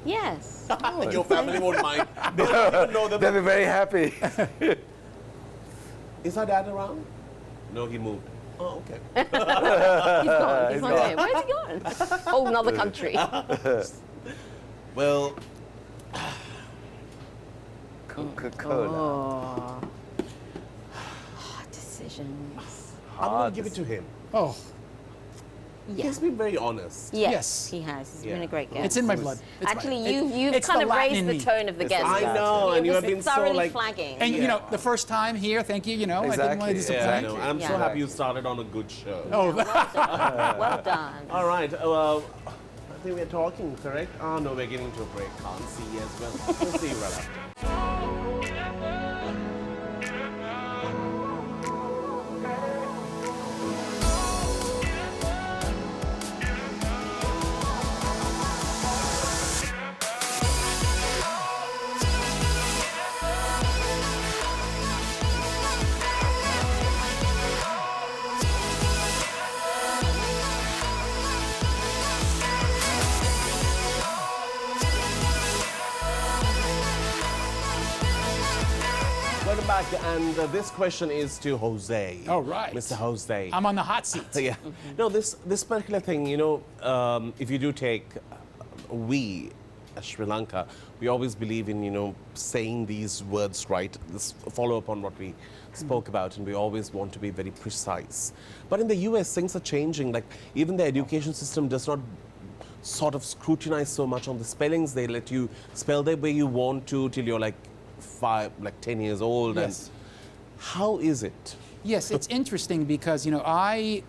Yes. Your family won't mind. They don't even know They'll that. be very happy. Is our dad around? No, he moved. Oh, okay. He's gone. He's not here. Where's he gone? Oh, another country. Well, Coca-Cola. Oh. Hard decisions. I'm going to give it to him. Oh, Yeah. He's been very honest. Yes, Yes. he has. He's Yeah. been a great guest. it's in my blood. It's Actually, my, you've it's kind the of Latin raised in the me. tone of the It's guest. the I Latin. know, It and you was have been so thoroughly like. flagging. And you Yeah. know, the first time here, thank you. You know, I didn't want to Exactly. disappoint. Yeah, I know. I'm so Yeah. happy you started on a good show. Oh, Well done. Well done. All right. I think we're talking, correct? Oh, no, we're getting to a break. Can't see as well. We'll see you right after. Welcome back, and this question is to Jose. All right. Mr. Jose. I'm on the hot seat. Yeah. No, this particular thing, you know, if you do take, we, as Sri Lanka, we always believe in, you know, saying these words right. This follow up on what we spoke about, and we always want to be very precise. But in the US, things are changing. Like, even the education system does not sort of scrutinize so much on the spellings. They let you spell the way you want to till you're like 10 years old. Yes. And how is it? Yes, it's interesting because, you know, I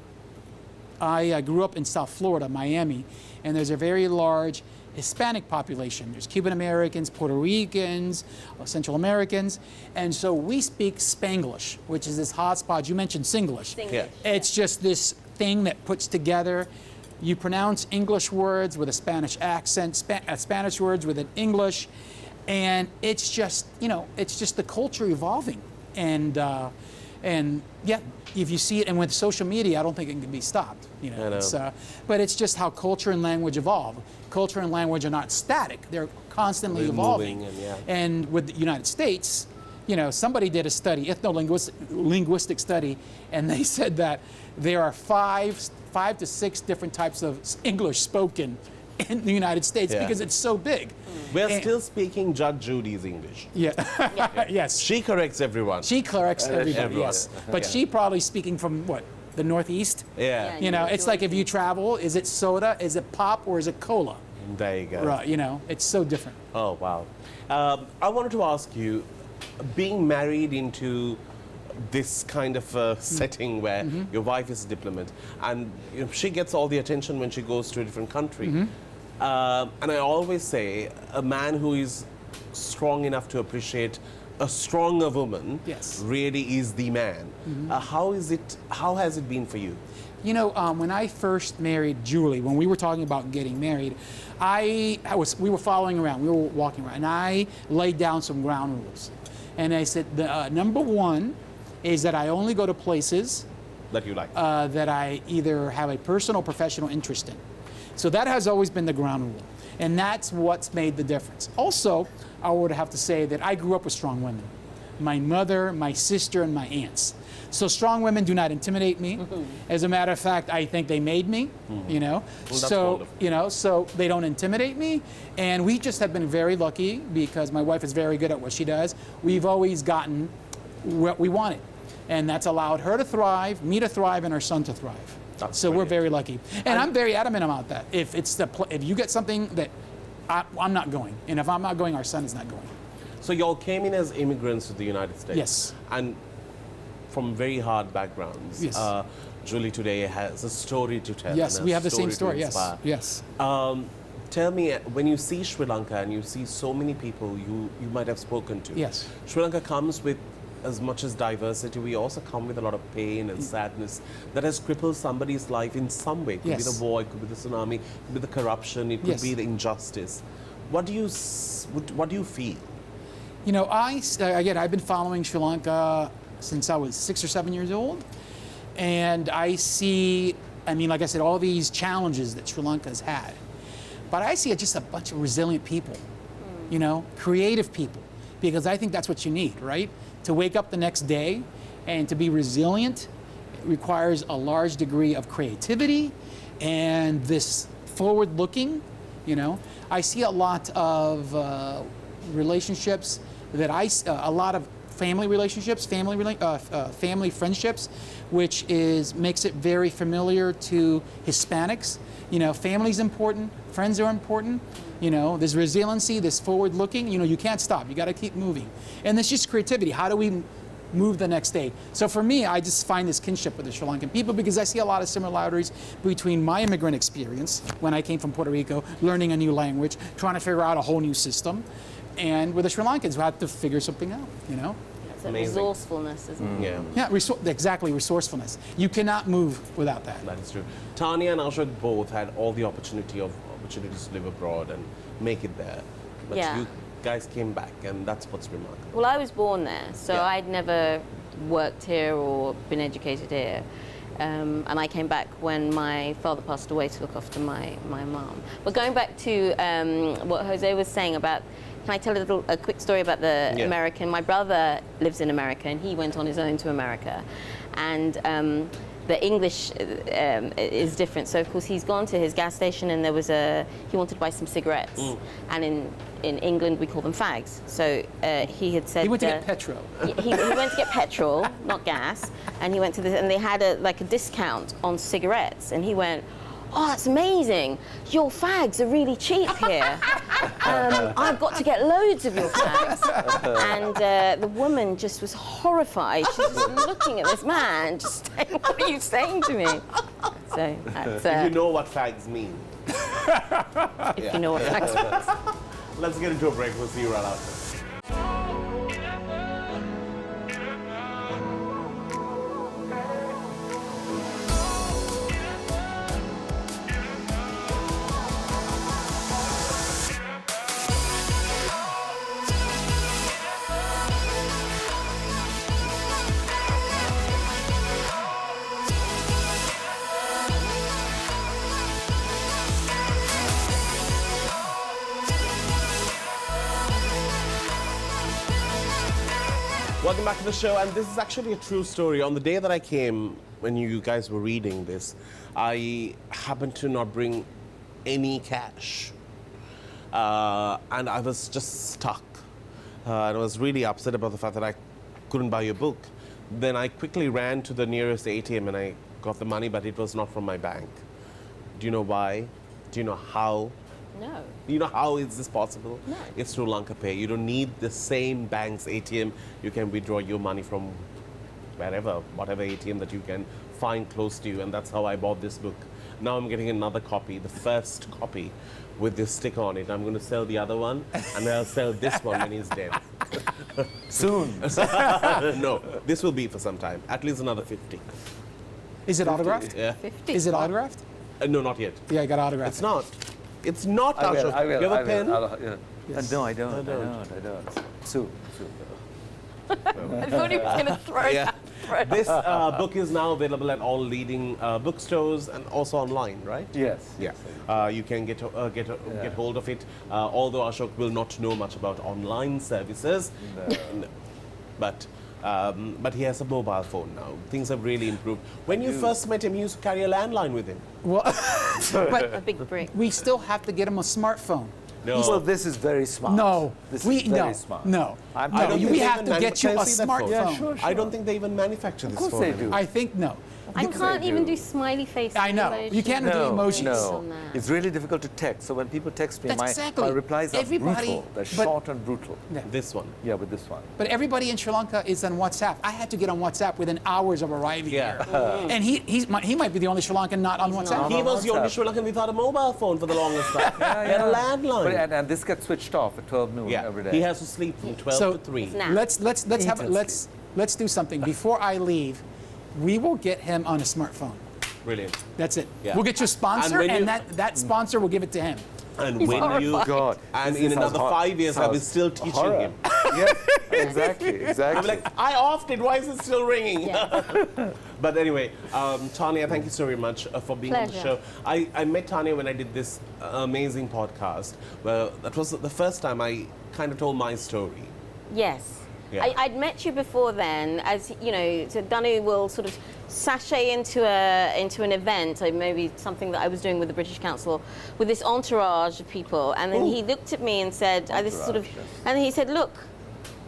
grew up in South Florida, Miami, and there's a very large Hispanic population. There's Cuban Americans, Puerto Ricans, Central Americans, and so we speak Spanglish, which is this hotspot. You mentioned Singlish. Yeah. It's just this thing that puts together. You pronounce English words with a Spanish accent, Spanish words with an English, and it's just, you know, it's just the culture evolving. And yeah, if you see it, and with social media, I don't think it can be stopped. You know, I know. It's, but it's just how culture and language evolve. Culture and language are not static; they're constantly They're evolving. moving, and yeah. And with the United States, you know, somebody did a study, ethno-linguistic study, and they said that there are five to six different types of English spoken in the United States Yeah. because it's so big. We're And- still speaking Judge Judy's English. Yeah. Yes. She corrects everyone. She corrects everybody. everyone. Yes. But Yeah. she probably speaking from what? The Northeast? Yeah. You know, Yeah, it's like if you travel, is it soda, is it pop, or is it cola? There you go. Right, you know, it's so different. Oh, wow. I wanted to ask you, being married into this kind of setting where your wife is a diplomat and, you know, she gets all the attention when she goes to a different country. And I always say, a man who is strong enough to appreciate a stronger woman Yes. really is the man. How has it been for you? You know, when I first married Julie, when we were talking about getting married, we were following around, we were walking around, and I laid down some ground rules. And I said, number one is that I only go to places That you like? that I either have a personal or professional interest in. So that has always been the ground rule. And that's what's made the difference. Also, I would have to say that I grew up with strong women. My mother, my sister, and my aunts. So strong women do not intimidate me. As a matter of fact, I think they made me, you know. that's So, wonderful. you know, so they don't intimidate me. And we just have been very lucky because my wife is very good at what she does. We've always gotten what we wanted. And that's allowed her to thrive, me to thrive, and our son to thrive. That's So we're brilliant. very lucky. And I'm very adamant about that. If you get something that I'm not going, and if I'm not going, our son is not going. So y'all came in as immigrants to the United States. Yes. And from very hard backgrounds. Yes. Julie today has a story to tell. Yes, and a we have the same to story. Yes, inspire. yes. Tell me, when you see Sri Lanka and you see so many people you might have spoken to. Yes. Sri Lanka comes with as much as diversity, we also come with a lot of pain and sadness that has crippled somebody's life in some way. It could be Yes. the war, it could be the tsunami, it could be the corruption, it could Yes. be the injustice. What do you feel? You know, I've been following Sri Lanka since I was 6 or 7 years old. And I see, I mean, like I said, all these challenges that Sri Lanka has had. But I see just a bunch of resilient people, you know, creative people, because I think that's what you need, right? To wake up the next day and to be resilient requires a large degree of creativity and this forward looking, you know. I see a lot of relationships that a lot of family relationships, family friendships, which makes it very familiar to Hispanics. You know, family's important, friends are important. You know, there's resiliency, there's forward looking. You know, you can't stop. You got to keep moving. And there's just creativity. How do we move the next day? So for me, I just find this kinship with the Sri Lankan people because I see a lot of similarities between my immigrant experience when I came from Puerto Rico, learning a new language, trying to figure out a whole new system, and with the Sri Lankans who had to figure something out, you know? It's a Amazing. resourcefulness, isn't it? Yeah. Yeah, exactly, resourcefulness. You cannot move without that. That is true. Tanya and Ashok both had all the opportunities to live abroad and make it there. But Yeah. you guys came back, and that's what's remarkable. Well, I was born there, so Yeah. I'd never worked here or been educated here. And I came back when my father passed away to look after my mum. But going back to what Jose was saying about Can I tell a quick story about the American? My brother lives in America, and he went on his own to America, and the English is different. So of course he's gone to his gas station, and he wanted to buy some cigarettes, and in England we call them fags. So he had said He went to get petrol. he went to get petrol, not gas, and he went to this, and they had a discount on cigarettes, and he went, "Oh, that's amazing! Your fags are really cheap here. I've got to get loads of your fags." And the woman just was horrified. She was just looking at this man, just saying, "What are you saying to me?" So that's, If you know what fags mean. if you know what fags means. Let's get into a break. We'll see you right after. Welcome back to the show, and this is actually a true story. On the day that I came, when you guys were reading this, I happened to not bring any cash. And I was just stuck. And I was really upset about the fact that I couldn't buy your book. Then I quickly ran to the nearest ATM and I got the money, but it was not from my bank. Do you know why? Do you know how? No. You know how is this possible? No. It's through Lanka Pay. You don't need the same bank's ATM. You can withdraw your money from wherever, whatever ATM that you can find close to you. And that's how I bought this book. Now I'm getting another copy, the first copy with this sticker on it. I'm going to sell the other one, and I'll sell this one when he's dead. Soon. No, this will be for some time. At least another 50. Is it autographed? Yeah. 50. Is it autographed? No, not yet. Yeah, I got autographed. It's not. It's not, I will, Ashok. I will, You have I a pen? will. Yes. No, I don't. I I don't. don't. Soon. I thought he was going to throw Yeah. that. This book is now available at all leading bookstores and also online, right? Yes. Yeah. You can get hold of it. Although Ashok will not know much about online services, No. but he has a mobile phone now. Things have really improved. When you first met him, he used to carry a landline with him. Well, A but big brick. we still have to get him a smartphone. No. Well, this is very smart. No, This we is very no, smart. no. I'm- no. I don't we think have they to even get you a manufacture that phone. smartphone. Yeah, sure. I don't think they even manufacture this Of course phone they anymore. do. I think no. I can't they even do. do smiley face. I know. You can't do emojis. No, on that. it's really difficult to text. So when people text me, That's my exactly. replies are Everybody- brutal. They're but- short and brutal. Yeah. This one. Yeah, with this one. But everybody in Sri Lanka is on WhatsApp. I had to get on WhatsApp within hours of arriving Yeah. here. And he might be the only Sri Lankan not on WhatsApp. not. He was the only WhatsApp. Sri Lankan without a mobile phone for the longest time. He had a landline. But, and this gets switched off at 12 noon Yeah, every day. he has to sleep from 12 So- to 3. It's now. Let's do something before I leave. We will get him on a smartphone. Brilliant. That's it. Yeah. We'll get you a sponsor, when and you- that sponsor will give it to him. And He's when you horrified. God. and This in sounds another hor- 5 years, I'll be sounds still teaching horror. him. Yes, exactly, I'm exactly. like, I offed it. Why is it still ringing? Yeah. But anyway, Tanya, thank you so very much for being on the Pleasure. show. I met Tanya when I did this amazing podcast. Well, that was the first time I kind of told my story. Yes. Yeah. I'd met you before then, as you know. So Danu will sort of sashay into an event, or maybe something that I was doing with the British Council, with this entourage of people, and then he looked at me and said, "This is sort of," and he said, "Look,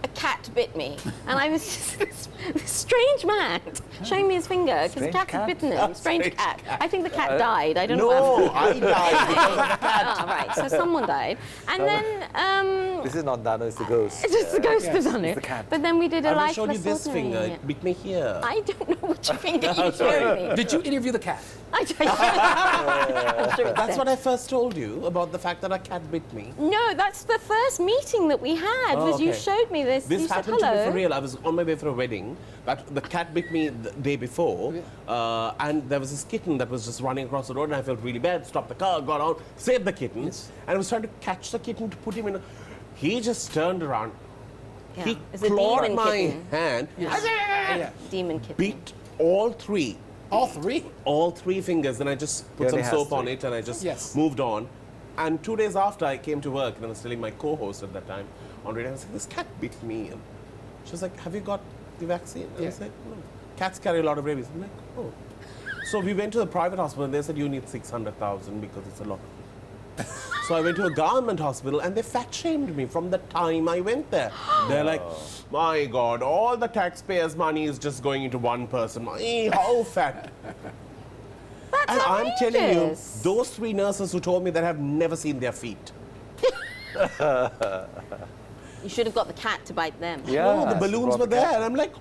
a cat bit me," and I was just this strange man showing me his finger because the Strange cat had cat? bitten him. Strange Strange cat. I think the cat died. I don't know. No, What I died because of the cat. Oh, right. So someone died, and then. This is not Danu, it's the ghost. It's just the ghost of Danu. the cat. But then we did a I life showed you this lesson. finger. It bit me here. I don't know which finger you Sorry. showed me. Did you interview the cat? I I'm sure it's That's there. what I first told you about the fact that a cat bit me. No, that's the first meeting that we had. Oh, was you okay. showed me this. This you said happened to me hello. for real. I was on my way for a wedding, but the cat bit me the day before, and there was this kitten that was just running across the road, and I felt really bad. Stopped the car, got out, saved the kitten, and I was trying to catch the kitten to put him in. He just turned around. Yeah. He It's a clawed demon my kitten. hand, Yeah. Demon kitten. beat all three All three? fingers, and I just put He some only has soap on 3. it, and I just Yes. moved on. And 2 days after I came to work, and I was telling my co-host at that time, on radio, I was like, this cat bit me. And she was like, have you got the vaccine? And I was like, no. Cats carry a lot of rabies. I'm like, oh. So we went to the private hospital, and they said, you need 600,000 because it's a lot. So I went to a government hospital, and they fat-shamed me from the time I went there. They're like, my God, all the taxpayers' money is just going into one person. How fat. That's And I'm telling you, outrageous. those 3 nurses who told me that have never seen their feet. You should have got the cat to bite them. Yeah. No, the she balloons brought were the there, cat. and I'm like,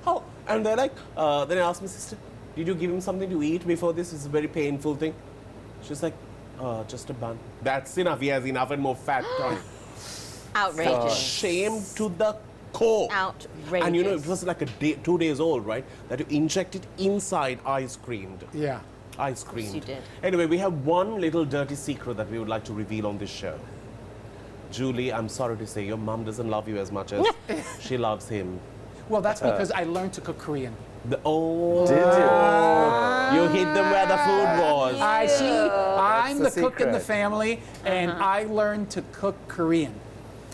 how? And they're like, then I asked my sister, did you give him something to eat before this? It's a very painful thing. She's like, just a bun. That's enough. He has enough and more fat on him. Outrageous. Shame to the core. Outrageous. And you know, it was like 2 days old, right? That you inject it inside ice creamed. Yeah. Ice creamed. you did. Anyway, we have one little dirty secret that we would like to reveal on this show. Julie, I'm sorry to say, your mom doesn't love you as much as she loves him. Well, that's because I learned to cook Korean. Did you? You hit them where the food was. I see. I'm the the cook in the secret. family, and I learned to cook Korean.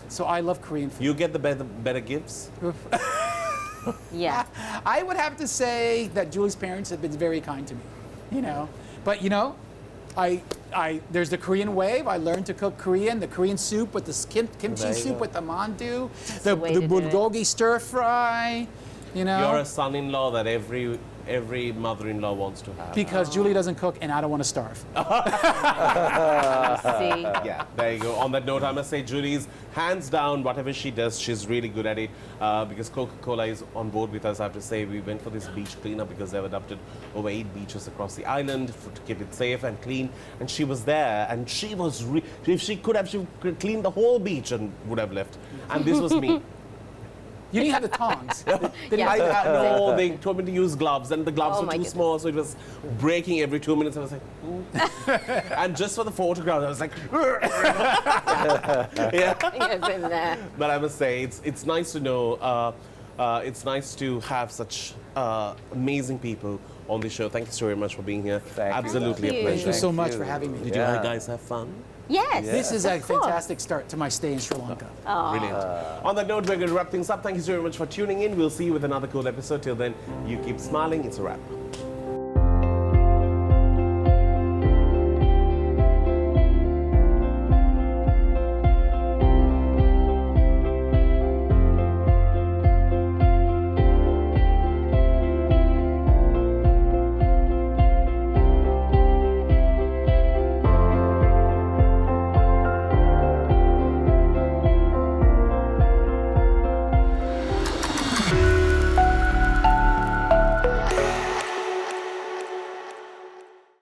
So I love Korean food. You get the better gifts. Yeah. I would have to say that Julie's parents have been very kind to me, you know. But you know, there's the Korean wave. I learned to cook Korean, the Korean soup with the kimchi you soup go. with the mandu, the way the to do it. bulgogi stir fry. You know, You're a son-in-law that every mother-in-law wants to have. because Julie doesn't cook and I don't want to starve. See? Yeah, there you go. On that note, I must say Julie's hands down, whatever she does, she's really good at it. Because Coca-Cola is on board with us, I have to say. We went for this beach cleanup because they've adopted over 8 beaches across the island to keep it safe and clean. And she was there, and she was, if she could clean the whole beach and would have left. And this was me. You didn't have the tongs. Yeah. No, they told me to use gloves, and the gloves Oh were my too goodness. small, so it was breaking every 2 minutes. I was like, ooh. And just for the photograph, I was like, yeah. You've been there. But I must say, it's nice to know. It's nice to have such amazing people on the show. Thank you so very much for being here. Thank you. Absolutely Thank a you. pleasure. Thank you so Thank much you. for having me. Did you Yeah. guys have fun? Yes. This is a of course. fantastic start to my stay in Sri Lanka. Brilliant. On that note, we're going to wrap things up. Thank you so very much for tuning in. We'll see you with another cool episode. Till then, you keep smiling. It's a wrap.